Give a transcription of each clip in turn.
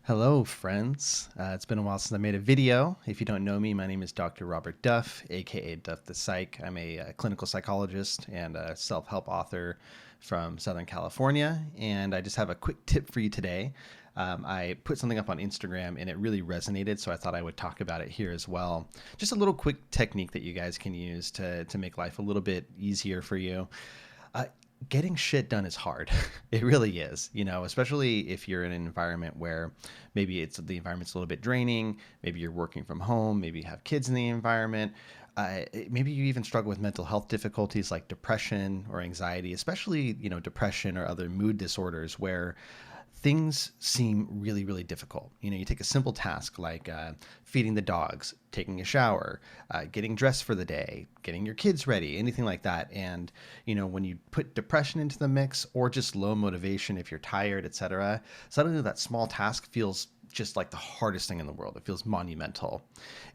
Hello, friends. It's been a while since I made a video. If you don't know me, my name is Dr. Robert Duff, aka Duff the Psych. I'm a clinical psychologist and a self-help author from Southern California, and I just have a quick tip for you today. I put something up on Instagram and it really resonated, so I thought I would talk about it here as well. Just a little quick technique that you guys can use to make life a little bit easier for you. Uh, Getting shit done is hard. It really is, especially if you're in an environment where maybe the environment's a little bit draining. Maybe you're working from home. Maybe you have kids in the environment. Maybe you even struggle with mental health difficulties like depression or anxiety, especially, depression or other mood disorders where things seem really, really difficult. You take a simple task like feeding the dogs, taking a shower, getting dressed for the day, getting your kids ready, anything like that. And, when you put depression into the mix or just low motivation, if you're tired, etc., suddenly that small task feels just like the hardest thing in the world. It feels monumental.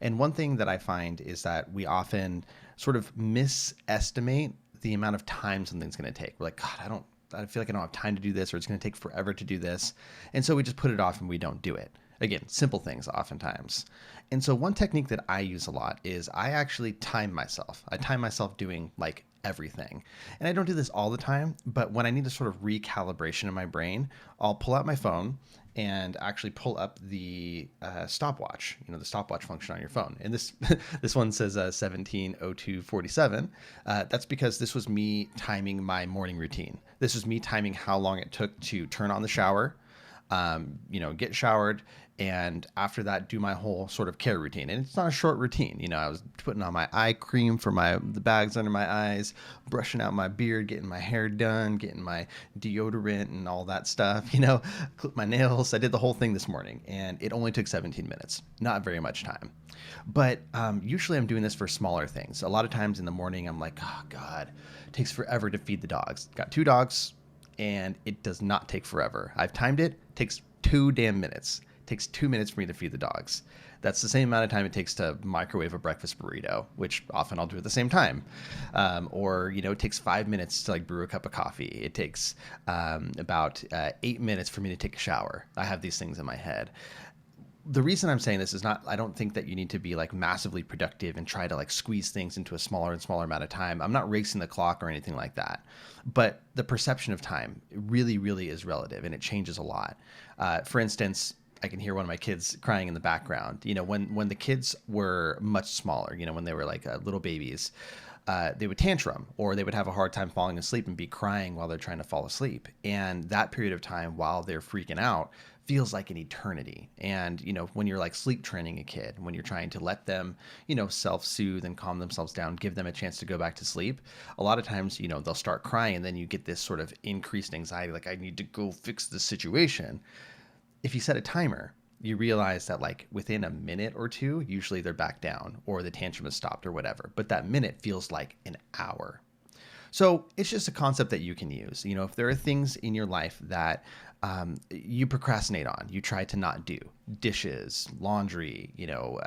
And one thing that I find is that we often sort of misestimate the amount of time something's going to take. We're like, God, I feel like I don't have time to do this, or it's going to take forever to do this. And so we just put it off and we don't do it. Again, simple things oftentimes. And so one technique that I use a lot is I actually time myself. I time myself doing like everything. And I don't do this all the time, but when I need a sort of recalibration in my brain, I'll pull out my phone and actually pull up the stopwatch, the stopwatch function on your phone. And this this one says 17:02:47. That's because this was me timing my morning routine. This was me timing how long it took to turn on the shower, get showered, and after that, do my whole sort of care routine. And it's not a short routine. I was putting on my eye cream for the bags under my eyes, brushing out my beard, getting my hair done, getting my deodorant and all that stuff, clip my nails. I did the whole thing this morning, and it only took 17 minutes. Not very much time. But usually I'm doing this for smaller things. A lot of times in the morning, I'm like, oh, God, it takes forever to feed the dogs. Got 2 dogs, and it does not take forever. I've timed it. It takes 2 damn minutes. It takes 2 minutes for me to feed the dogs. That's the same amount of time it takes to microwave a breakfast burrito, which often I'll do at the same time. Or it takes 5 minutes to brew a cup of coffee. It takes about 8 minutes for me to take a shower. I have these things in my head. The reason I'm saying this is I don't think that you need to be massively productive and try to squeeze things into a smaller and smaller amount of time. I'm not racing the clock or anything like that, but the perception of time really, really is relative, and it changes a lot. For instance, I can hear one of my kids crying in the background. When the kids were much smaller, when they were little babies, they would tantrum, or they would have a hard time falling asleep and be crying while they're trying to fall asleep. And that period of time while they're freaking out feels like an eternity. And, when you're sleep training a kid, when you're trying to let them, self-soothe and calm themselves down, give them a chance to go back to sleep, a lot of times, they'll start crying, and then you get this sort of increased anxiety, I need to go fix this situation. If you set a timer, you realize that within a minute or two, usually they're back down or the tantrum has stopped or whatever. But that minute feels like an hour. So it's just a concept that you can use. If there are things in your life that you procrastinate on, you try to not do, dishes, laundry,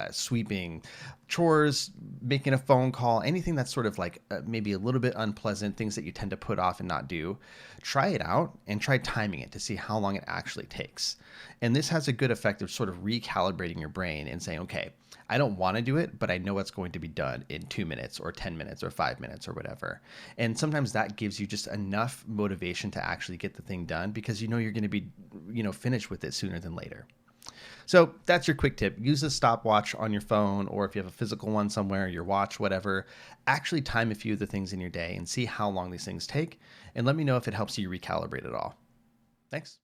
sweeping, chores, making a phone call, anything that's sort of maybe a little bit unpleasant, things that you tend to put off and not do, try it out and try timing it to see how long it actually takes. And this has a good effect of sort of recalibrating your brain and saying, okay, I don't want to do it, but I know it's going to be done in 2 minutes or 10 minutes or 5 minutes or whatever. And sometimes that gives you just enough motivation to actually get the thing done because you're going to be, finished with it sooner than later. So that's your quick tip. Use a stopwatch on your phone, or if you have a physical one somewhere, your watch, whatever. Actually time a few of the things in your day and see how long these things take. And let me know if it helps you recalibrate at all. Thanks.